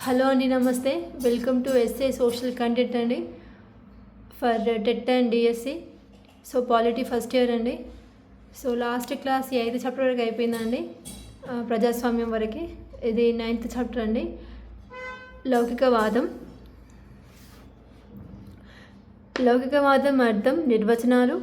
Hello అండి, నమస్తే. Welcome to SA social content అండి for TET and DSC. So polity first year అండి. So last class 5th chapter వరకు అయిపోయిందండి, ప్రజాస్వామ్యం వరకు. ఇది 9th చాప్టర్ అండి, లౌకికవాదం. లౌకికవాదం అర్థం, నిర్వచనాలు,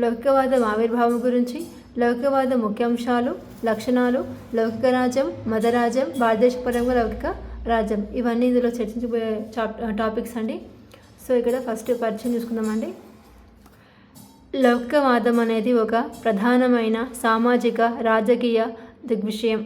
లౌకికవాదం ఆవిర్భావం గురించి, లౌకికవాదం ముఖ్యాంశాలు, లక్షణాలు, లౌకిక రాజ్యం, మతరాజ్యం, భారతదేశపరంగా లౌకిక రాజ్యం, ఇవన్నీ ఇందులో చర్చించబోయే టాపిక్స్ అండి. సో ఇక్కడ ఫస్ట్ పరిచయం చూసుకుందామండి. లౌకికవాదం అనేది ఒక ప్రధానమైన సామాజిక రాజకీయ దృగ్విషయం.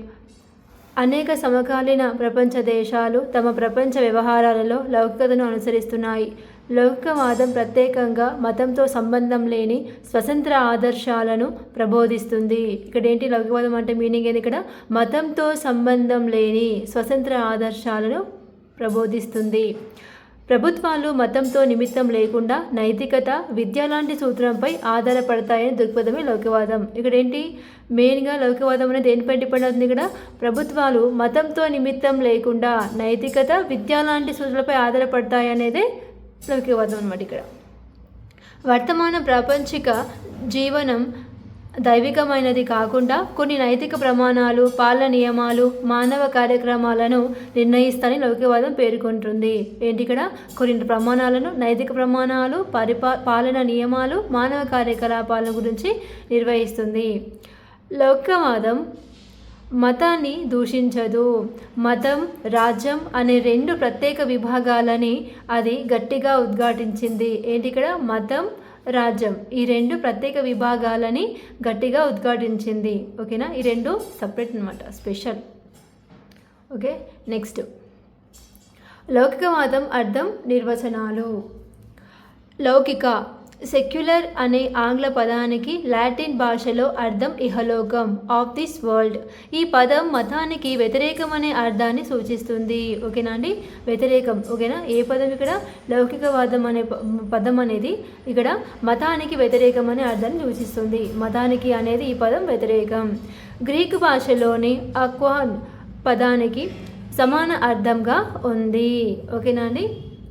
అనేక సమకాలీన ప్రపంచ దేశాలు తమ ప్రపంచ వ్యవహారాలలో లౌకికతను అనుసరిస్తున్నాయి. లౌకికవాదం ప్రత్యేకంగా మతంతో సంబంధం లేని స్వతంత్ర ఆదర్శాలను ప్రబోధిస్తుంది. ఇక్కడ ఏంటి లౌకికవాదం అంటే మీనింగ్ ఏంటి? ఇక్కడ మతంతో సంబంధం లేని స్వతంత్ర ఆదర్శాలను ప్రబోధిస్తుంది. ప్రభుత్వాలు మతంతో నిమిత్తం లేకుండా నైతికత, విద్య లాంటి సూత్రంపై ఆధారపడతాయని దృక్పథమే లౌకికవాదం. ఇక్కడ ఏంటి మెయిన్గా లౌకికవాదం అనేది దేనిపై డిపెండ్ అవుతుంది? ఇక్కడ ప్రభుత్వాలు మతంతో నిమిత్తం లేకుండా నైతికత, విద్య లాంటి సూత్రాలపై ఆధారపడతాయి అనేదే లౌకికవాదం అన్నమాట. ఇక్కడ వర్తమాన ప్రాపంచిక జీవనం దైవికమైనది కాకుండా కొన్ని నైతిక ప్రమాణాలు, పాలన నియమాలు, మానవ కార్యక్రమాలను నిర్ణయిస్తానని లౌకికవాదం పేర్కొంటుంది. ఏంటి ఇక్కడ కొన్ని ప్రమాణాలను, నైతిక ప్రమాణాలు, పాలన నియమాలు, మానవ కార్యకలాపాల గురించి నిర్వహిస్తుంది. లౌకికవాదం మతాన్ని దూషించదు. మతం, రాజ్యం అనే రెండు ప్రత్యేక విభాగాలని అది గట్టిగా ఉద్ఘాటించింది. ఏంటి ఇక్కడ మతం, రాజ్యం ఈ రెండు ప్రత్యేక విభాగాలని గట్టిగా ఉద్ఘాటించింది. ఓకేనా, ఈ రెండు సపరేట్ అనమాట, స్పెషల్. ఓకే, నెక్స్ట్ లౌకికవాదం అర్థం, నిర్వచనాలు. లౌకిక సెక్యులర్ అనే ఆంగ్ల పదానికి లాటిన్ భాషలో అర్థం ఇహలోకం, ఆఫ్ దిస్ వరల్డ్. ఈ పదం మతానికి వ్యతిరేకం అనే అర్థాన్ని సూచిస్తుంది. ఓకేనా అండి, వ్యతిరేకం. ఓకేనా, ఏ పదం ఇక్కడ? లౌకికవాదం అనే పదం అనేది ఇక్కడ మతానికి వ్యతిరేకం అనే అర్థాన్ని సూచిస్తుంది. మతానికి అనేది ఈ పదం వ్యతిరేకం. గ్రీకు భాషలోని అక్వాన్ పదానికి సమాన అర్థంగా ఉంది. ఓకేనా అండి,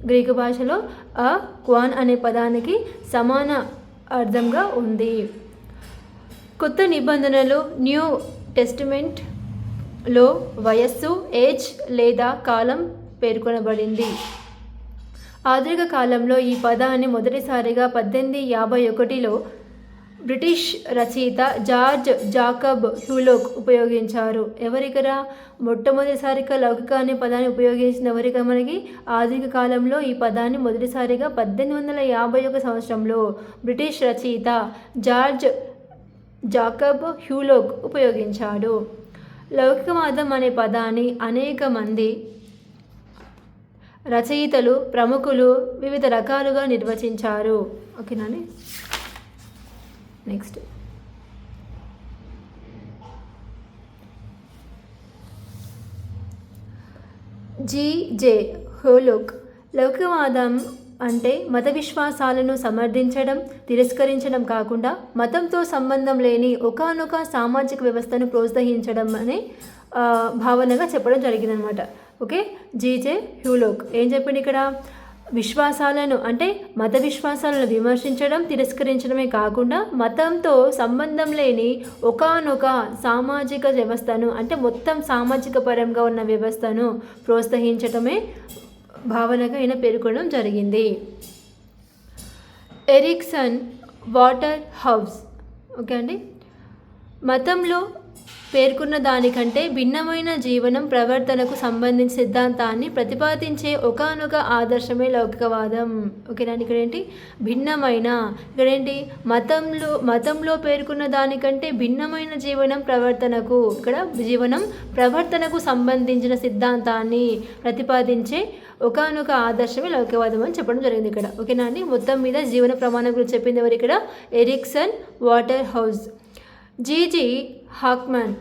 గ్రీకు భాషలో క్వాన్ అనే పదానికి సమాన అర్థంగా ఉంది. కొత్త నిబంధనలు న్యూ టెస్టిమెంట్లో వయస్సు, ఏజ్ లేదా కాలం పేర్కొనబడింది. ఆధునిక కాలంలో ఈ పదాన్ని మొదటిసారిగా 1851లో బ్రిటిష్ రచయిత జార్జ్ జాకబ్ హ్యూలోక్ ఉపయోగించారు. ఎవరికర మొట్టమొదటిసారిగా లౌకిక అనే పదాన్ని ఉపయోగించిన ఎవరిక? మనకి ఆధునిక కాలంలో ఈ పదాన్ని మొదటిసారిగా 1851 సంవత్సరంలో బ్రిటిష్ రచయిత జార్జ్ జాకబ్ హ్యూలోక్ ఉపయోగించాడు. లౌకికవాదం అనే పదాన్ని అనేక మంది రచయితలు, ప్రముఖులు వివిధ రకాలుగా నిర్వచించారు. ఓకేనండి, నెక్స్ట్ జి.జే. హ్యూలోక్ లౌకికవాదం అంటే మత విశ్వాసాలను సమర్థించడం, తిరస్కరించడం కాకుండా మతంతో సంబంధం లేని ఒకానొక సామాజిక వ్యవస్థను ప్రోత్సహించడం అనే భావనగా చెప్పడం జరిగిందనమాట. ఓకే, జి.జే. హ్యూలోక్ ఏం చెప్పింది ఇక్కడ? విశ్వాసాలను అంటే మత విశ్వాసాలను విమర్శించడం, తిరస్కరించడమే కాకుండా మతంతో సంబంధం లేని ఒకానొక సామాజిక వ్యవస్థను అంటే మొత్తం సామాజిక పరంగా ఉన్న వ్యవస్థను ప్రోత్సహించడమే భావనగా ఆయన పేర్కొనడం జరిగింది. ఎరిక్సన్ వాటర్ హౌస్ ఓకే అండి, మతంలో పేర్కొన్న దానికంటే భిన్నమైన జీవనం, ప్రవర్తనకు సంబంధించిన సిద్ధాంతాన్ని ప్రతిపాదించే ఒకానొక ఆదర్శమే లౌకికవాదం. ఓకేనా, ఇక్కడ ఏంటి భిన్నమైన, ఇక్కడేంటి మతంలో పేర్కొన్న దానికంటే భిన్నమైన జీవనం, ప్రవర్తనకు, ఇక్కడ జీవనం ప్రవర్తనకు సంబంధించిన సిద్ధాంతాన్ని ప్రతిపాదించే ఒకానొక ఆదర్శమే లౌకికవాదం అని చెప్పడం జరిగింది ఇక్కడ. ఓకేనా అండి, మొత్తం మీద జీవన ప్రమాణం గురించి చెప్పింది ఎవరు ఇక్కడ? Erickson water house. G G. Hackman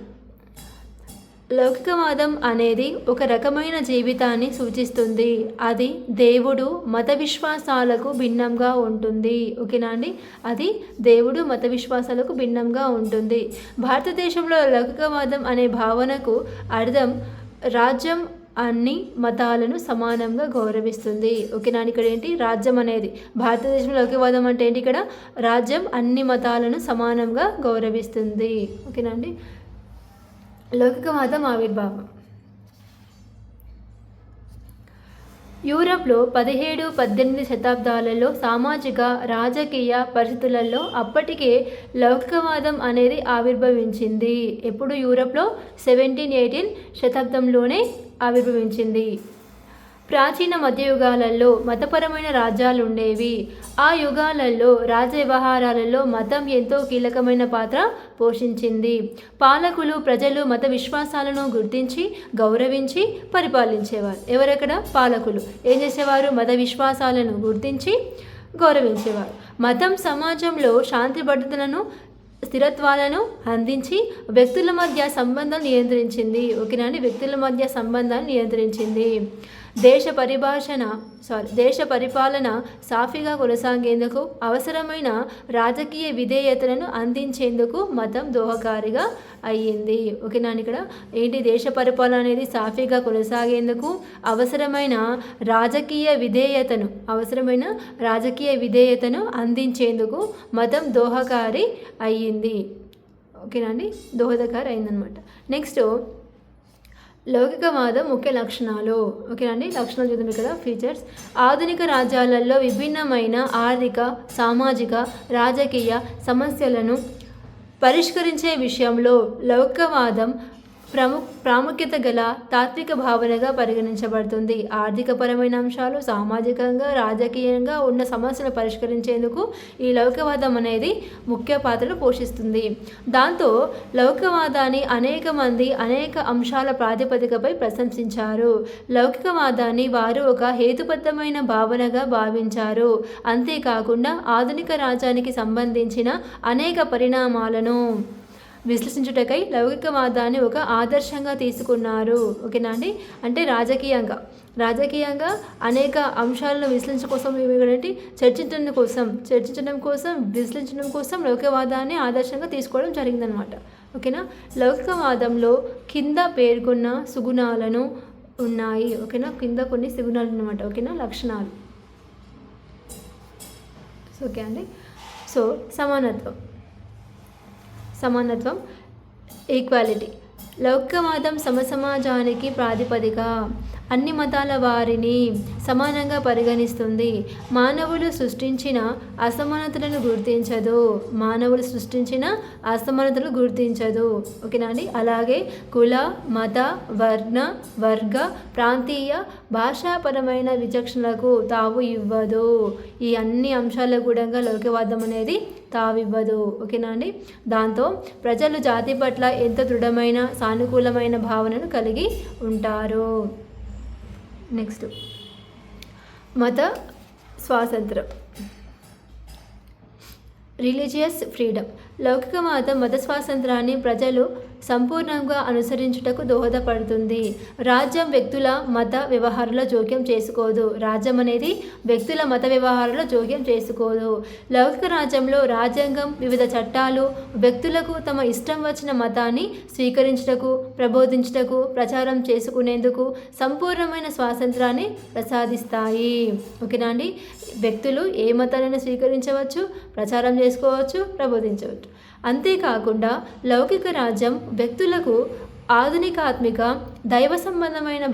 లౌకికవాదం అనేది ఒక రకమైన జీవితాన్ని సూచిస్తుంది. అది దేవుడు, మత విశ్వాసాలకు భిన్నంగా ఉంటుంది. ఓకేనా అండి, అది దేవుడు, మత విశ్వాసాలకు భిన్నంగా ఉంటుంది. భారతదేశంలో లౌకికవాదం అనే భావనకు అర్థం రాజ్యం అన్ని మతాలను సమానంగా గౌరవిస్తుంది. ఓకేనా, ఇక్కడ ఏంటి రాజ్యం అనేది భారతదేశంలో లౌకికవాదం అంటే ఏంటి, ఇక్కడ రాజ్యం అన్ని మతాలను సమానంగా గౌరవిస్తుంది. ఓకేనా అండి. లౌకికవాదం ఆవిర్భావం యూరప్లో 17-18 శతాబ్దాలలో సామాజిక రాజకీయ పరిస్థితులలో అప్పటికే లౌకికవాదం అనేది ఆవిర్భవించింది. ఎప్పుడు యూరప్లో 17-18 శతాబ్దంలోనే ఆవిర్భవించింది. ప్రాచీన మధ్యయుగాలలో మతపరమైన రాజ్యాలు ఉండేవి. ఆ యుగాలలో రాజ వ్యవహారాలలో మతం ఎంతో కీలకమైన పాత్ర పోషించింది. పాలకులు ప్రజలు మత విశ్వాసాలను గుర్తించి గౌరవించి పరిపాలించేవారు. ఎవరెక్కడ పాలకులు ఏం చేసేవారు, మత విశ్వాసాలను గుర్తించి గౌరవించేవారు. మతం సమాజంలో శాంతి భద్రతలను స్థిరత్వాలను అందించి వ్యక్తుల మధ్య సంబంధాలు నియంత్రించింది. ఓకేనా అండి, వ్యక్తుల మధ్య సంబంధాలు నియంత్రించింది. దేశ పరిపాలన సాఫీగా కొనసాగేందుకు అవసరమైన రాజకీయ విధేయతలను అందించేందుకు మతం దోహదకారిగా అయ్యింది. ఓకేనా, ఇక్కడ ఏంటి, దేశ పరిపాలన అనేది సాఫీగా కొనసాగేందుకు అవసరమైన రాజకీయ విధేయతను అందించేందుకు మతం దోహదకారి అయ్యింది. ఓకేనా అండి, దోహదకారి అయిందనమాట. నెక్స్ట్ లౌకికవాదం ముఖ్య లక్షణాలు. ఓకేనండి, లక్షణాలు చూద్దాం ఇక్కడ. ఫీచర్స్: ఆధునిక రాజ్యాలలో విభిన్నమైన ఆర్థిక, సామాజిక, రాజకీయ సమస్యలను పరిష్కరించే విషయంలో లౌకికవాదం ప్రాముఖ్యత గల తాత్విక భావనగా పరిగణించబడుతుంది. ఆర్థికపరమైన అంశాలు, సామాజికంగా, రాజకీయంగా ఉన్న సమస్యలు పరిష్కరించేందుకు ఈ లౌకికవాదం అనేది ముఖ్య పాత్రను పోషిస్తుంది. దాంతో లౌకికవాదాన్ని అనేక మంది అనేక అంశాల ప్రాతిపదికపై ప్రశంసించారు. లౌకికవాదాన్ని వారు ఒక హేతుబద్ధమైన భావనగా భావించారు. అంతేకాకుండా ఆధునిక రాజ్యానికి సంబంధించిన అనేక పరిణామాలను విశ్లేషించుటకై లౌకికవాదాన్ని ఒక ఆదర్శంగా తీసుకున్నారు. ఓకేనా అండి, అంటే రాజకీయంగా అనేక అంశాలను విశ్లేషించడం కోసం, ఏంటంటే చర్చించడం కోసం విశ్లేషించడం కోసం లౌకికవాదాన్ని ఆదర్శంగా తీసుకోవడం జరిగిందనమాట. ఓకేనా, లౌకికవాదంలో కింద పేర్కొన్న సుగుణాలను ఉన్నాయి. ఓకేనా, కింద కొన్ని సుగుణాలు అన్నమాట. ఓకేనా, లక్షణాలు. ఓకే అండి. సో సమానత్వం ఈక్వాలిటీ. లౌకికవాదం సమసమాజానికి ప్రాతిపదిక. అన్ని మతాల వారిని సమానంగా పరిగణిస్తుంది. మానవులు సృష్టించిన అసమానతలను గుర్తించదు. ఓకేనా అండి. అలాగే కుల, మత, వర్గ, ప్రాంతీయ, భాషాపరమైన విచక్షణలకు తావు ఇవ్వదు. ఈ అన్ని అంశాల కూడా లౌకికవాదం అనేది తావివ్వదు. ఓకేనా అండి. దాంతో ప్రజలు జాతి పట్ల ఎంత దృఢమైన సానుకూలమైన భావనను కలిగి ఉంటారు. నెక్స్ట్ మత స్వాతంత్రం, రిలీజియస్ ఫ్రీడమ్. లౌకికవాదం మత స్వాతంత్రాన్ని ప్రజలు సంపూర్ణంగా అనుసరించుటకు దోహదపడుతుంది. రాజ్యం వ్యక్తుల మత వ్యవహారాల్లో జోక్యం చేసుకోదు. రాజ్యం అనేది వ్యక్తుల మత వ్యవహారాల్లో జోక్యం చేసుకోదు. లౌకిక రాజ్యంలో రాజ్యాంగం వివిధ చట్టాలు వ్యక్తులకు తమ ఇష్టం వచ్చిన మతాన్ని స్వీకరించుటకు, ప్రబోధించుటకు, ప్రచారం చేసుకునేందుకు సంపూర్ణమైన స్వాతంత్రాన్ని ప్రసాదిస్తాయి. ఓకేనా అండి. వ్యక్తులు ఏ మతాన్ని స్వీకరించవచ్చు, ప్రచారం చేసుకోవచ్చు, ప్రబోధించవచ్చు. అంతేకాకుండా లౌకిక రాజ్యం వ్యక్తులకు ఆధునికాత్మిక దైవ సంబంధమైన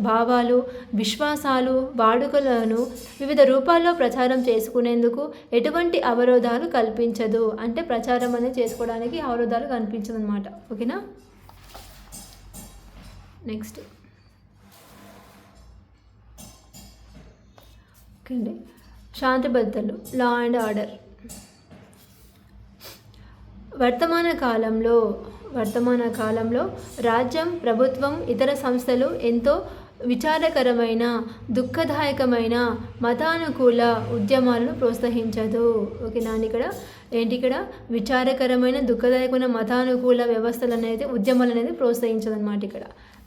భావాలు, విశ్వాసాలు, వాడుకలను వివిధ రూపాల్లో ప్రచారం చేసుకునేందుకు ఎటువంటి అవరోధాలు కల్పించదు. అంటే ప్రచారం అనేది చేసుకోవడానికి అవరోధాలు కనిపించదు అన్నమాట. ఓకేనా. నెక్స్ట్ ఓకే అండి, శాంతి భద్రతలు, లా అండ్ ఆర్డర్. వర్తమాన కాలంలో రాజ్యం, ప్రభుత్వం, ఇతర సంస్థలు ఎంతో విచారకరమైన, దుఃఖదాయకమైన మతానుకూల ఉద్యమాలను ప్రోత్సహించదు. ఓకేనా. ఇక్కడ విచారకరమైన, దుఃఖదాయకమైన మతానుకూల వ్యవస్థలు అనేది, ఉద్యమాలు అనేది ప్రోత్సహించదు అన్నమాట ఇక్కడ.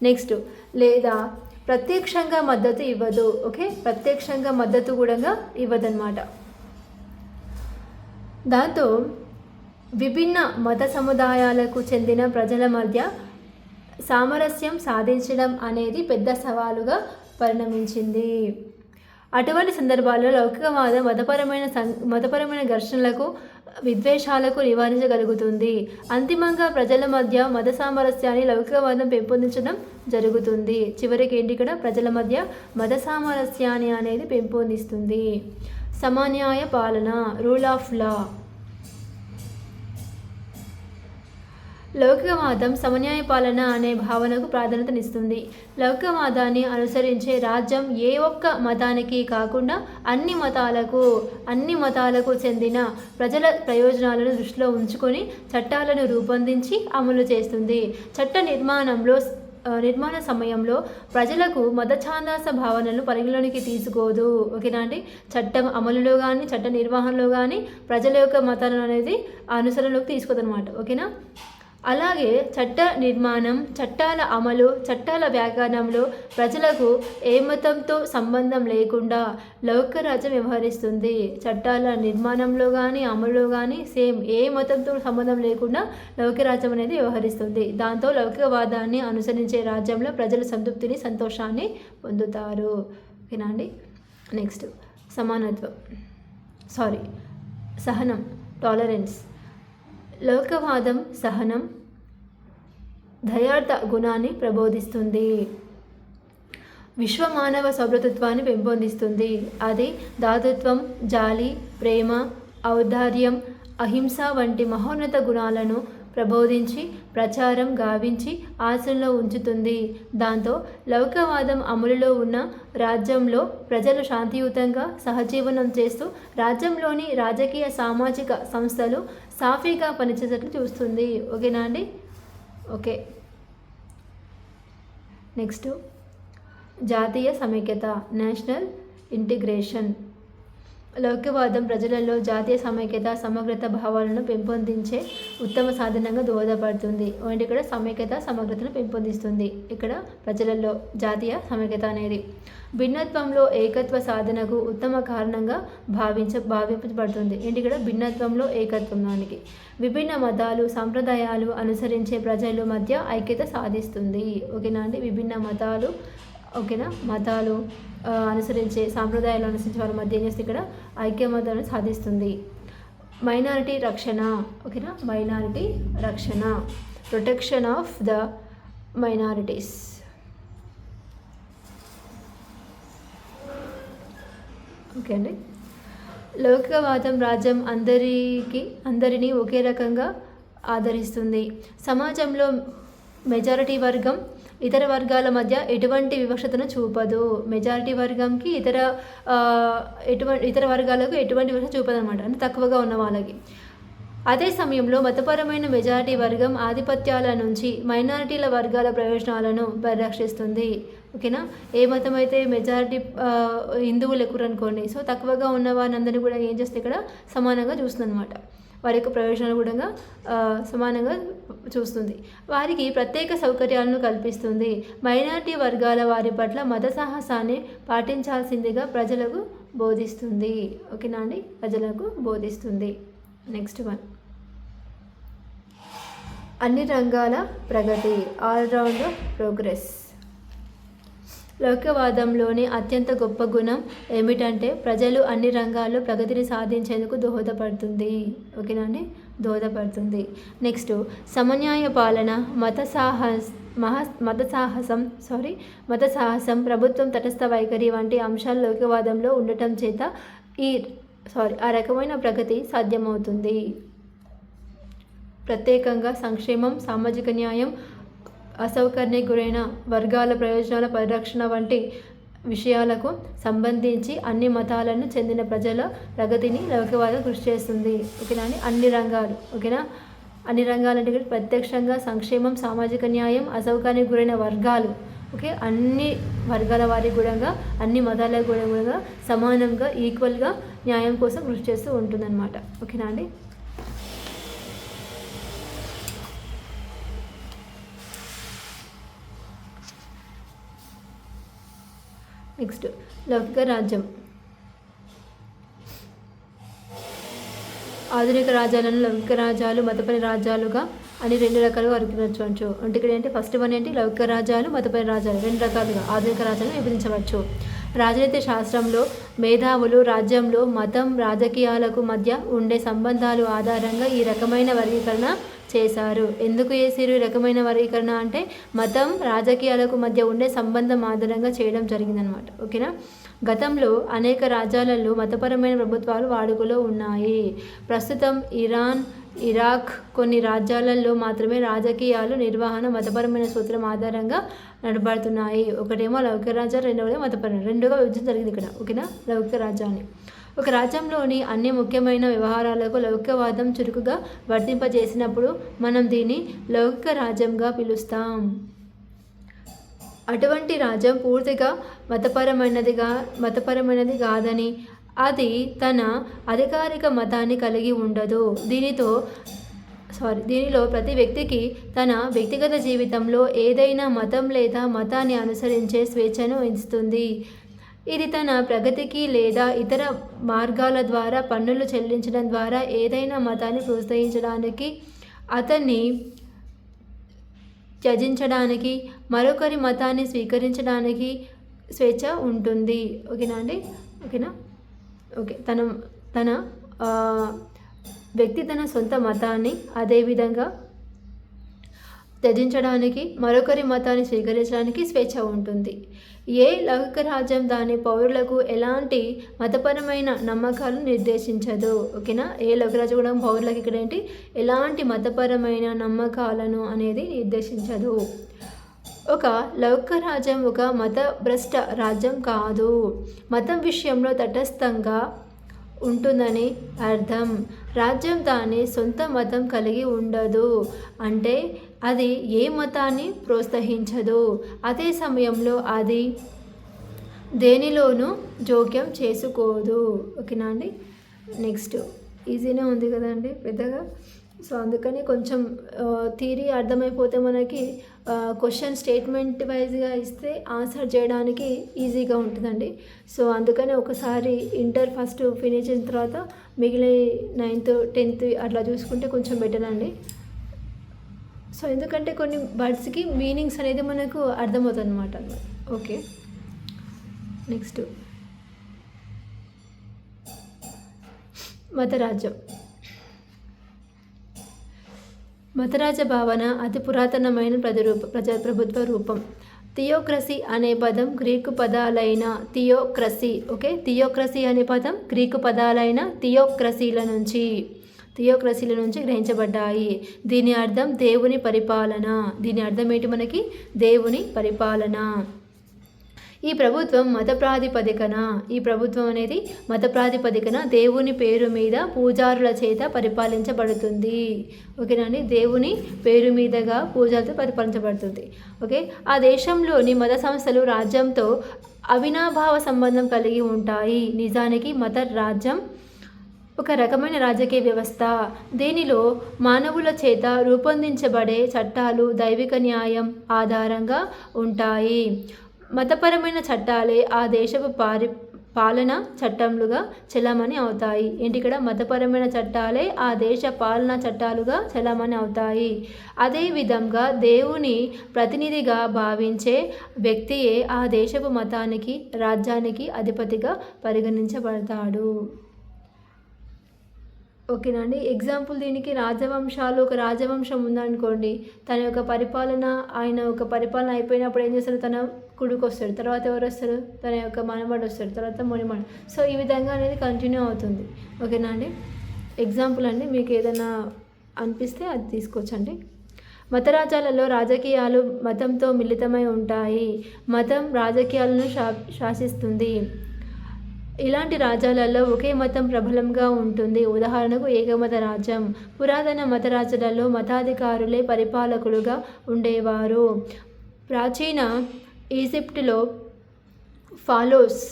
నెక్స్ట్ లేదా ప్రత్యక్షంగా మద్దతు ఇవ్వదు. ఓకే, ప్రత్యక్షంగా మద్దతు కూడా ఇవ్వదన్నమాట. దాంతో విభిన్న మత సముదాయాలకు చెందిన ప్రజల మధ్య సామరస్యం సాధించడం అనేది పెద్ద సవాలుగా పరిణమించింది. అటువంటి సందర్భాల్లో లౌకికవాదం మతపరమైన ఘర్షణలకు, విద్వేషాలకు నివారించగలుగుతుంది. అంతిమంగా ప్రజల మధ్య మత సామరస్యాన్ని లౌకికవాదం పెంపొందించడం జరుగుతుంది. చివరికి ఏంటి ఇక్కడ ప్రజల మధ్య మత సామరస్యాన్ని అనేది పెంపొందిస్తుంది. సమన్యాయ పాలన, రూల్ ఆఫ్ లా. లౌకికవాదం సమన్యాయ పాలన అనే భావనకు ప్రాధాన్యతనిస్తుంది. లౌకికవాదాన్ని అనుసరించే రాజ్యం ఏ ఒక్క మతానికి కాకుండా అన్ని మతాలకు చెందిన ప్రజల ప్రయోజనాలను దృష్టిలో ఉంచుకొని చట్టాలను రూపొందించి అమలు చేస్తుంది. నిర్మాణ సమయంలో ప్రజలకు మత ఛాందస భావనలను పరిగణలోనికి తీసుకోదు. ఓకేనా అండి. చట్టం అమలులో కానీ చట్ట నిర్వహణలో కానీ ప్రజల యొక్క మతాలను అనేది అనుసరణలోకి తీసుకోదన్నమాట. ఓకేనా. అలాగే చట్ట నిర్మాణం, చట్టాల అమలు, చట్టాల వ్యాకరణంలో ప్రజలకు ఏ మతంతో సంబంధం లేకుండా లౌకిక రాజ్యం వ్యవహరిస్తుంది. చట్టాల నిర్మాణంలో కానీ అమలులో కానీ సేమ్ ఏ మతంతో సంబంధం లేకుండా లౌకిక రాజ్యం అనేది వ్యవహరిస్తుంది. దాంతో లౌకికవాదాన్ని అనుసరించే రాజ్యంలో ప్రజలు సంతృప్తిని, సంతోషాన్ని పొందుతారు. ఓకేనా అండి. నెక్స్ట్ సహనం, టాలరెన్స్. లౌకికవాదం సహనం, దయార్థ గుణాన్ని ప్రబోధిస్తుంది. విశ్వమానవ సౌభ్రతత్వాన్ని పెంపొందిస్తుంది. అది దాతృత్వం, జాలి, ప్రేమ, ఔదార్యం, అహింస వంటి మహోన్నత గుణాలను ప్రబోధించి ప్రచారం గావించి ఆచరణలో ఉంచుతుంది. దాంతో లౌకికవాదం అమలులో ఉన్న రాజ్యంలో ప్రజలు శాంతియుతంగా సహజీవనం చేస్తూ రాజ్యంలోని రాజకీయ, సామాజిక సంస్థలు సాఫీగా పనిచేసేట్లు చూస్తుంది. ఓకేనా అండి. ఓకే. నెక్స్ట్ జాతీయ సమైక్యత, నేషనల్ ఇంటిగ్రేషన్. లౌకికవాదం ప్రజలలో జాతీయ సమైక్యత, సమగ్రత భావాలను పెంపొందించే ఉత్తమ సాధనంగా దోహదపడుతుంది. అంటే ఇక్కడ సమైక్యత, సమగ్రతను పెంపొందిస్తుంది. ఇక్కడ ప్రజలలో జాతీయ సమైక్యత అనేది భిన్నత్వంలో ఏకత్వ సాధనకు ఉత్తమ కారణంగా భావించబడుతుంది. ఏంటి ఇక్కడ భిన్నత్వంలో ఏకత్వానికి విభిన్న మతాలు, సంప్రదాయాలు అనుసరించే ప్రజల మధ్య ఐక్యత సాధిస్తుంది. ఓకేనా అండి. విభిన్న మతాలు, ఓకేనా, మతాలు అనుసరించే, సాంప్రదాయాలు అనుసరించే వాళ్ళ మధ్య ఏం చేస్తే ఇక్కడ ఐక్యమతాన్ని సాధిస్తుంది. మైనారిటీ రక్షణ. ఓకేనా. మైనారిటీ రక్షణ, protection of the minorities. Okay అండి. లౌకికవాదం రాజ్యం అందరినీ ఒకే రకంగా ఆదరిస్తుంది. సమాజంలో మెజారిటీ వర్గం ఇతర వర్గాల మధ్య ఎటువంటి వివక్షతను చూపదు. మెజారిటీ వర్గంకి ఇతర వర్గాలకు ఎటువంటి వివక్ష చూపదు అనమాట, అంటే తక్కువగా ఉన్న వాళ్ళకి. అదే సమయంలో మతపరమైన మెజారిటీ వర్గం ఆధిపత్యాల నుంచి మైనారిటీల వర్గాల ప్రయోజనాలను పరిరక్షిస్తుంది. ఓకేనా. ఏ మతం అయితే మెజారిటీ హిందువులు ఎక్కువ అనుకోండి, సో తక్కువగా ఉన్న వారిని కూడా ఏం చేస్తే ఇక్కడ సమానంగా చూస్తుంది అనమాట. వారి యొక్క ప్రయోజనాలు కూడా సమానంగా చూస్తుంది. వారికి ప్రత్యేక సౌకర్యాలను కల్పిస్తుంది. మైనారిటీ వర్గాల వారి పట్ల మత సాహసాన్ని పాటించాల్సిందిగా ప్రజలకు బోధిస్తుంది. ఓకేనా అండి. ప్రజలకు బోధిస్తుంది. నెక్స్ట్ వన్, అన్ని రంగాల ప్రగతి, ఆల్రౌండ్ ప్రోగ్రెస్. లౌకికవాదంలోని అత్యంత గొప్ప గుణం ఏమిటంటే ప్రజలు అన్ని రంగాల్లో ప్రగతిని సాధించేందుకు దోహదపడుతుంది. ఓకేనండి, దోహదపడుతుంది. నెక్స్ట్ సమన్యాయ పాలన, మత సాహసం, ప్రభుత్వం తటస్థ వైఖరి వంటి అంశాలు లౌకికవాదంలో ఉండటం చేత ఆ రకమైన ప్రగతి సాధ్యమవుతుంది. ప్రత్యేకంగా సంక్షేమం, సామాజిక న్యాయం, అసౌకర్యానికి గురైన వర్గాల ప్రయోజనాల పరిరక్షణ వంటి విషయాలకు సంబంధించి అన్ని మతాలను చెందిన ప్రజల ప్రగతిని లౌకికవాదం కృషి చేస్తుంది. ఓకేనా అండి. అన్ని రంగాలు, ఓకేనా, అన్ని రంగాలు అంటే ప్రత్యక్షంగా సంక్షేమం, సామాజిక న్యాయం, అసౌకర్యానికి గురైన వర్గాలు, ఓకే, అన్ని వర్గాల వారి కూడా అన్ని మతాల కూడా సమానంగా ఈక్వల్గా న్యాయం కోసం కృషి చేస్తూ ఉంటుందన్నమాట. ఓకేనా అండి. నెక్స్ట్ లౌకిక రాజ్యం. ఆధునిక రాజ్యాలను లౌకిక రాజ్యాలు, మతపర రాజ్యాలుగా అని 2 రకాలుగా వర్గీకరించవచ్చు. అంటే ఇక్కడ ఏంటి ఫస్ట్ వన్ ఏంటి లౌకిక రాజ్యాలు, మతపరమైన రాజ్యాలు 2 రకాలుగా ఆధునిక రాజ్యాలను విభజించవచ్చు. రాజనీతి శాస్త్రంలో మేధావులు రాజ్యంలో మతం రాజకీయాలకు మధ్య ఉండే సంబంధాలు ఆధారంగా ఈ రకమైన వర్గీకరణ చేశారు. ఎందుకు చేసారు ఈ రకమైన వర్గీకరణ అంటే మతం రాజకీయాలకు మధ్య ఉండే సంబంధం ఆధారంగా చేయడం జరిగిందనమాట. ఓకేనా. గతంలో అనేక రాజ్యాలలో మతపరమైన ప్రభుత్వాలు వాడుకలో ఉన్నాయి. ప్రస్తుతం ఇరాన్, ఇరాక్ కొన్ని రాజ్యాలలో మాత్రమే రాజకీయాలు నిర్వహణ మతపరమైన సూత్రం ఆధారంగా నడబడుతున్నాయి. ఒకటేమో లౌకిక రాజ్యాలు, రెండవది మతపరమైన, రెండుగా విభజన జరిగింది ఇక్కడ. ఓకేనా. లౌకిక రాజ్యాన్ని ఒక రాజ్యంలోని అన్ని ముఖ్యమైన వ్యవహారాలకు లౌకికవాదం చురుకుగా వర్తింపజేసినప్పుడు మనం దీన్ని లౌకిక రాజ్యంగా పిలుస్తాం. అటువంటి రాజ్యం పూర్తిగా మతపరమైనది కాదని, అది తన అధికారిక మతాన్ని కలిగి ఉండదు. దీనిలో ప్రతి వ్యక్తికి తన వ్యక్తిగత జీవితంలో ఏదైనా మతం లేదా మతాన్ని అనుసరించే స్వేచ్ఛను ఇస్తుంది. ఇది తన ప్రగతికి లేదా ఇతర మార్గాల ద్వారా పన్నులు చెల్లించడం ద్వారా ఏదైనా మతాన్ని ప్రోత్సహించడానికి, అతన్ని త్యజించడానికి, మరొకరి మతాన్ని స్వీకరించడానికి స్వేచ్ఛ ఉంటుంది. ఓకేనా అండి. ఓకేనా. ఓకే. తన వ్యక్తి తన సొంత మతాన్ని అదేవిధంగా త్యజించడానికి, మరొకరి మతాన్ని స్వీకరించడానికి స్వేచ్ఛ ఉంటుంది. ఏ లౌకిక రాజ్యం దాని పౌరులకు ఎలాంటి మతపరమైన నమ్మకాలను నిర్దేశించదు. ఓకేనా. ఏ లౌకిక రాజ్యం కూడా పౌరులకు ఇక్కడ ఏంటి ఎలాంటి మతపరమైన నమ్మకాలను అనేది నిర్దేశించదు. ఒక లౌకిక రాజ్యం ఒక మతభ్రష్ట రాజ్యం కాదు. మతం విషయంలో తటస్థంగా ఉంటుందని అర్థం. రాజ్యం దాని సొంత మతం కలిగి ఉండదు అంటే అది ఏ మతాన్ని ప్రోత్సహించదు. అదే సమయంలో అది దేనిలోనూ జోక్యం చేసుకోదు. ఓకేనా అండి. నెక్స్ట్ ఈజీనే ఉంది కదండి పెద్దగా. సో అందుకని కొంచెం థియరీ అర్థమైపోతే మనకి క్వశ్చన్ స్టేట్మెంట్ వైజ్గా ఇస్తే ఆన్సర్ చేయడానికి ఈజీగా ఉంటుందండి. సో అందుకని ఒకసారి ఇంటర్ ఫస్ట్ ఫినిష్ చేసిన తర్వాత మిగిలిన 9th 10th అట్లా చూసుకుంటే కొంచెం బెటర్ అండి. సో ఎందుకంటే కొన్ని వర్డ్స్కి మీనింగ్స్ అనేది మనకు అర్థమవుతుంది అనమాట. ఓకే. నెక్స్ట్ మతరాజ్యం. మతరాజ్య భావన అతి పురాతనమైన ప్రభుత్వ రూపం. థియోక్రసీ అనే పదం గ్రీకు పదాలైన థియోక్రసీ అనే పదం గ్రీకు పదాలైన థియోక్రసీల నుంచి గ్రహించబడ్డాయి. దీని అర్థం దేవుని పరిపాలన. దీని అర్థం ఏంటి మనకి దేవుని పరిపాలన. ఈ ప్రభుత్వం మత ప్రాతిపదికన దేవుని పేరు మీద పూజారుల చేత పరిపాలించబడుతుంది. ఓకేనండి. దేవుని పేరు మీదగా పూజలతో పరిపాలించబడుతుంది. ఓకే. ఆ దేశంలోని మత సంస్థలు రాజ్యంతో అవినాభావ సంబంధం కలిగి ఉంటాయి. నిజానికి మత రాజ్యం ఒక రకమైన రాజకీయ వ్యవస్థ. దీనిలో మానవుల చేత రూపొందించబడే చట్టాలు దైవిక న్యాయం ఆధారంగా ఉంటాయి. మతపరమైన చట్టాలే ఆ దేశపు పాలనా చట్టంలుగా చెలామణి అవుతాయి. ఏంటి ఇక్కడ మతపరమైన చట్టాలే ఆ దేశ పాలనా చట్టాలుగా చెలామణి అవుతాయి. అదేవిధంగా దేవుని ప్రతినిధిగా భావించే వ్యక్తియే ఆ దేశపు మతానికి రాజ్యానికి అధిపతిగా పరిగణించబడతాడు. ఓకేనండి. ఎగ్జాంపుల్ దీనికి రాజవంశాలు. ఒక రాజవంశం ఉందనుకోండి, తన యొక్క పరిపాలన అయిపోయినప్పుడు ఏం చేస్తారు, తన కొడుకు వస్తాడు, తర్వాత ఎవరు వస్తారు, తన యొక్క మనవడు వస్తాడు, తర్వాత మునిమడు. సో ఈ విధంగా అనేది కంటిన్యూ అవుతుంది. ఓకేనా అండి. ఎగ్జాంపుల్ అండి, మీకు ఏదైనా అనిపిస్తే అది తీసుకోవచ్చండి. మతరాజ్యాలలో రాజకీయాలు మతంతో మిళితమై ఉంటాయి. మతం రాజకీయాలను శాసిస్తుంది. ఇలాంటి రాజ్యాలలో ఒకే మతం ప్రబలంగా ఉంటుంది. ఉదాహరణకు ఏకమత రాజ్యం. పురాతన మత రాజ్యాలలో మతాధికారులే పరిపాలకులుగా ఉండేవారు. ప్రాచీన ఈజిప్టులో ఫాలోస్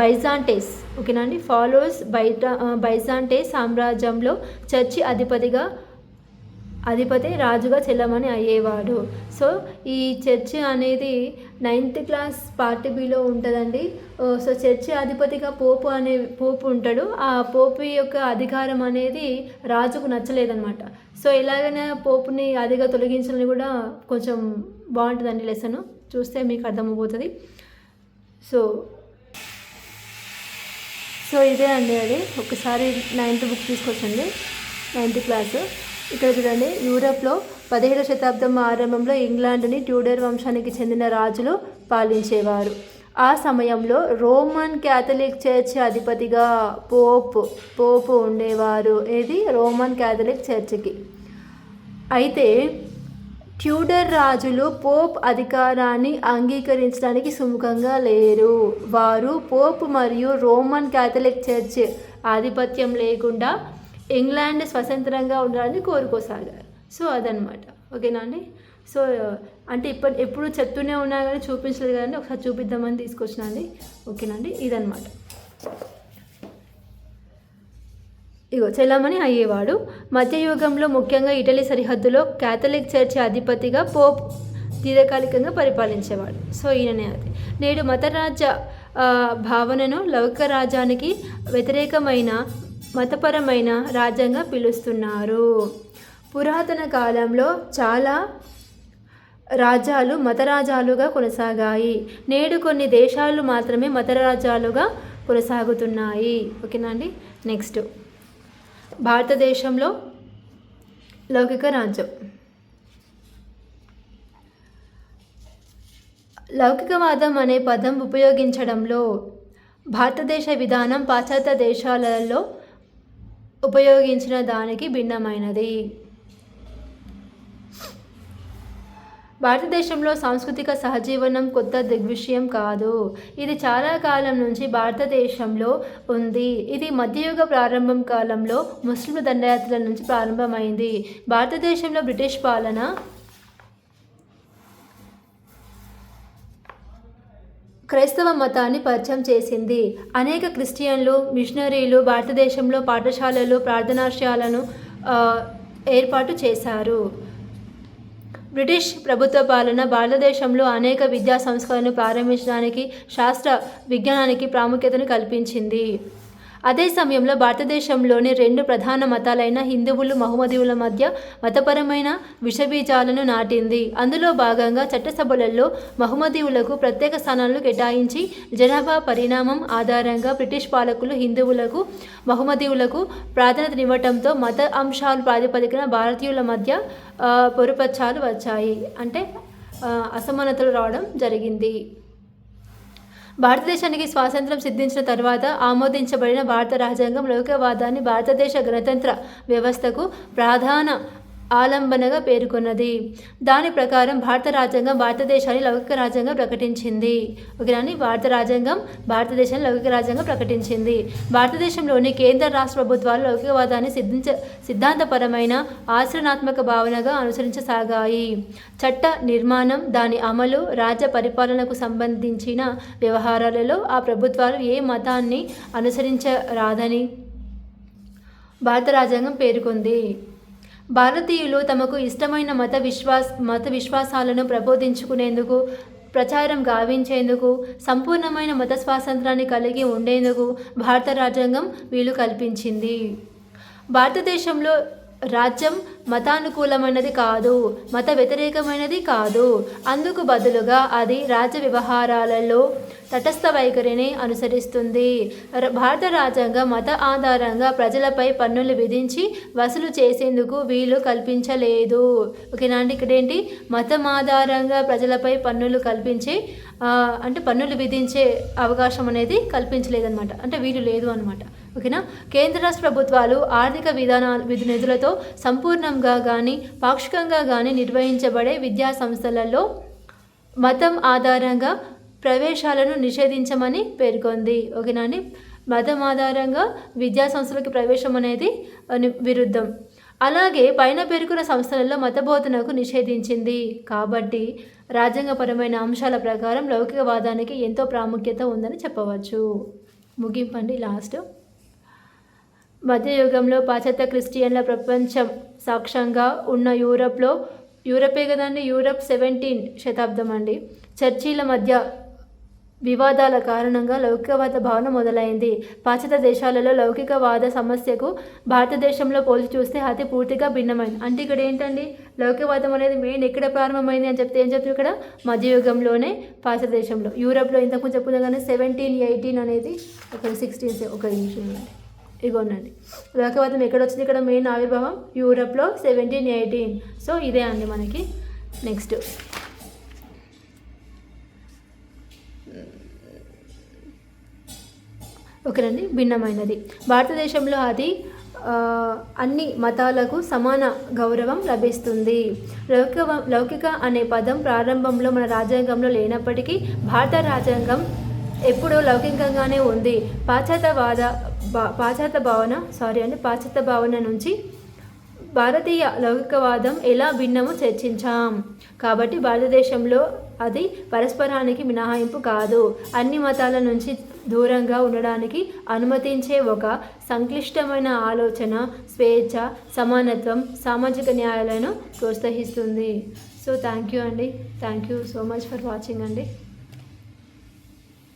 బైజాంటైన్స్ బైజాంటైన్ సామ్రాజ్యంలో చర్చి అధిపతి రాజుగా చెల్లమని అయ్యేవాడు. సో ఈ చర్చి అనేది 9th క్లాస్ పార్ట్ బిలో ఉంటుందండి. సో చర్చి అధిపతిగా పోపు ఉంటాడు. ఆ పోపు యొక్క అధికారం అనేది రాజుకు నచ్చలేదన్నమాట. సో ఎలాగైనా పోపుని అదిగా తొలగించాలని కూడా కొంచెం బాగుంటుందండి. లెసన్ చూస్తే మీకు అర్థమైపోతుంది. సో ఇదే అండి, అది ఒకసారి 9th బుక్ తీసుకొచ్చండి, 9th క్లాసు. ఇక్కడ చూడండి, యూరప్లో 17వ శతాబ్దం ఆరంభంలో ఇంగ్లాండ్ని ట్యూడర్ వంశానికి చెందిన రాజులు పాలించేవారు. ఆ సమయంలో రోమన్ క్యాథలిక్ చర్చ్ అధిపతిగా పోపు ఉండేవారు. ఏది రోమన్ క్యాథలిక్ చర్చ్కి. అయితే ట్యూడర్ రాజులు పోప్ అధికారాన్ని అంగీకరించడానికి సుముఖంగా లేరు. వారు పోప్ మరియు రోమన్ క్యాథలిక్ చర్చ్ ఆధిపత్యం లేకుండా ఇంగ్లాండ్ స్వతంత్రంగా ఉండాలని కోరుకోసాగారు. సో అదనమాట. ఓకేనా అండి. సో అంటే ఎప్పుడు చెప్తూనే ఉన్నా కానీ చూపించలేదు కదండి, ఒకసారి చూపిద్దామని తీసుకొచ్చినా అండి. ఓకేనండి, ఇదనమాట. ఇగో చెల్లమని అయ్యేవాడు. మధ్యయుగంలో ముఖ్యంగా ఇటలీ సరిహద్దులో క్యాథలిక్ చర్చి అధిపతిగా పోప్ దీర్ఘకాలికంగా పరిపాలించేవాడు. సో ఈయననే అది. నేడు మతరాజ్య భావనను లౌకిక రాజ్యానికి వ్యతిరేకమైన మతపరమైన రాజ్యంగా పిలుస్తున్నారు. పురాతన కాలంలో చాలా రాజ్యాలు మతరాజ్యాలుగా కొనసాగాయి. నేడు కొన్ని దేశాలు మాత్రమే మతరాజ్యాలుగా కొనసాగుతున్నాయి. ఓకేనా అండి. నెక్స్ట్, భారతదేశంలో లౌకిక రాజ్యం. లౌకికవాదం అనే పదం ఉపయోగించడంలో భారతదేశ విధానం పాశ్చాత్య దేశాలలో ఉపయోగించిన దానికి భిన్నమైనది. భారతదేశంలో సాంస్కృతిక సహజీవనం కొత్త దృగ్విషయం కాదు. ఇది చాలా కాలం నుంచి భారతదేశంలో ఉంది. ఇది మధ్యయుగ ప్రారంభం కాలంలో ముస్లింల దండయాత్రల నుంచి ప్రారంభమైంది. భారతదేశంలో బ్రిటిష్ పాలన క్రైస్తవ మతాన్ని పరిచయం చేసింది. అనేక క్రిస్టియన్లు మిషనరీలు భారతదేశంలో పాఠశాలలు ప్రార్థనాశాలను ఏర్పాటు చేశారు. బ్రిటిష్ ప్రభుత్వ పాలన భారతదేశంలో అనేక విద్యా సంస్థలను ప్రారంభించడానికి శాస్త్ర విజ్ఞానానికి ప్రాముఖ్యతను కల్పించింది. అదే సమయంలో భారతదేశంలోని రెండు ప్రధాన మతాలైన హిందువులు మహమ్మదీయుల మధ్య మతపరమైన విషబీజాలను నాటింది. అందులో భాగంగా చట్టసభలలో మహమ్మదీయులకు ప్రత్యేక స్థానాలను కేటాయించి జనాభా పరిణామం ఆధారంగా బ్రిటిష్ పాలకులు హిందువులకు మహమ్మదీయులకు ప్రాధాన్యతనివ్వటంతో మత అంశాల ప్రాతిపదికన భారతీయుల మధ్య పొరుపచ్చాలు వచ్చాయి. అంటే అసమానతలు రావడం జరిగింది. భారతదేశానికి స్వాతంత్రం సిద్ధించిన తర్వాత ఆమోదించబడిన భారత రాజ్యాంగం లౌకికవాదాన్ని భారతదేశ గణతంత్ర వ్యవస్థకు ప్రధాన ఆలంబనగా పేర్కొన్నది. దాని ప్రకారం భారత రాజ్యాంగం భారతదేశాన్ని లౌకిక రాజ్యాంగం ప్రకటించింది. ఓకేనా. భారత రాజ్యాంగం భారతదేశాన్ని లౌకిక రాజ్యాంగం ప్రకటించింది. భారతదేశంలోని కేంద్ర రాష్ట్ర ప్రభుత్వాలు లౌకికవాదాన్ని సిద్ధాంతపరమైన ఆచరణాత్మక భావనగా అనుసరించసాగాయి. చట్ట నిర్మాణం, దాని అమలు, రాజ్య పరిపాలనకు సంబంధించిన వ్యవహారాలలో ఆ ప్రభుత్వాలు ఏ మతాన్ని అనుసరించరాదని భారత రాజ్యాంగం పేర్కొంది. భారతీయులు తమకు ఇష్టమైన మత విశ్వాసాలను ప్రబోధించుకునేందుకు, ప్రచారం గావించేందుకు, సంపూర్ణమైన మత స్వాతంత్రాన్ని కలిగి ఉండేందుకు భారత రాజ్యాంగం వీలు కల్పించింది. భారతదేశంలో రాజ్యం మతానుకూలమైనది కాదు, మత వ్యతిరేకమైనది కాదు. అందుకు బదులుగా అది రాజ్య వ్యవహారాలలో తటస్థ వైఖరిని అనుసరిస్తుంది. భారత రాజ్యాంగం మత ఆధారంగా ప్రజలపై పన్నులు విధించి వసూలు చేసేందుకు వీలు కల్పించలేదు. ఓకేనా అండి. ఇక్కడ ఏంటి, మతం ఆధారంగా ప్రజలపై పన్నులు అంటే పన్నులు విధించే అవకాశం అనేది కల్పించలేదన్నమాట. అంటే వీలు లేదు అనమాట. ఓకేనా. కేంద్ర రాష్ట్ర ప్రభుత్వాలు ఆర్థిక నిధులతో సంపూర్ణంగా కానీ పాక్షికంగా కానీ నిర్వహించబడే విద్యా సంస్థలలో మతం ఆధారంగా ప్రవేశాలను నిషేధించమని పేర్కొంది. ఓకేనా అండి. మతం ఆధారంగా విద్యా సంస్థలకు ప్రవేశం అనేది విరుద్ధం. అలాగే పైన పేర్కొన్న సంస్థలలో మతబోధనకు నిషేధించింది. కాబట్టి రాజ్యాంగపరమైన అంశాల ప్రకారం లౌకికవాదానికి ఎంతో ప్రాముఖ్యత ఉందని చెప్పవచ్చు. ముగింపండి. లాస్ట్, మధ్యయుగంలో పాశ్చాత్య క్రిస్టియన్ల ప్రపంచం సాక్ష్యంగా ఉన్న యూరపే కదండి, యూరప్ 17th శతాబ్దం అండి. చర్చీల మధ్య వివాదాల కారణంగా లౌకికవాద భావన మొదలైంది. పాశ్చాత్య దేశాలలో లౌకికవాద సమస్యకు భారతదేశంలో పోల్చి చూస్తే అది పూర్తిగా భిన్నమైంది. అంటే ఇక్కడ ఏంటండి, లౌకికవాదం అనేది మెయిన్ ఎక్కడ ప్రారంభమైంది అని చెప్తే ఏం చెప్తారు ఇక్కడ, మధ్యయుగంలోనే పాశ్చాత్య దేశంలో. యూరప్లో ఇంతకుముందు చెప్పుకున్నా కానీ 1718 అనేది ఒక 16 ఒక నిమిషం ఇగోనండి. లౌకికవాదం ఎక్కడ వచ్చింది, ఇక్కడ మెయిన్ ఆవిర్భావం యూరప్లో 1718. సో ఇదే అండి మనకి. నెక్స్ట్ ఓకేనండి, భిన్నమైనది. భారతదేశంలో అది అన్ని మతాలకు సమాన గౌరవం లభిస్తుంది. లౌకిక అనే పదం ప్రారంభంలో మన రాజ్యాంగంలో లేనప్పటికీ భారత రాజ్యాంగం ఎప్పుడూ లౌకికంగానే ఉంది. పాశ్చాత్య భావన నుంచి భారతీయ లౌకికవాదం ఎలా భిన్నమో చర్చించాం. కాబట్టి భారతదేశంలో అది పరస్పరానికి మినహాయింపు కాదు, అన్ని మతాల నుంచి దూరంగా ఉండడానికి అనుమతించే ఒక సంక్లిష్టమైన ఆలోచన, స్వేచ్ఛ, సమానత్వం, సామాజిక న్యాయాలను ప్రోత్సహిస్తుంది. సో థ్యాంక్ యూ అండి. Thank you so much for watching అండి.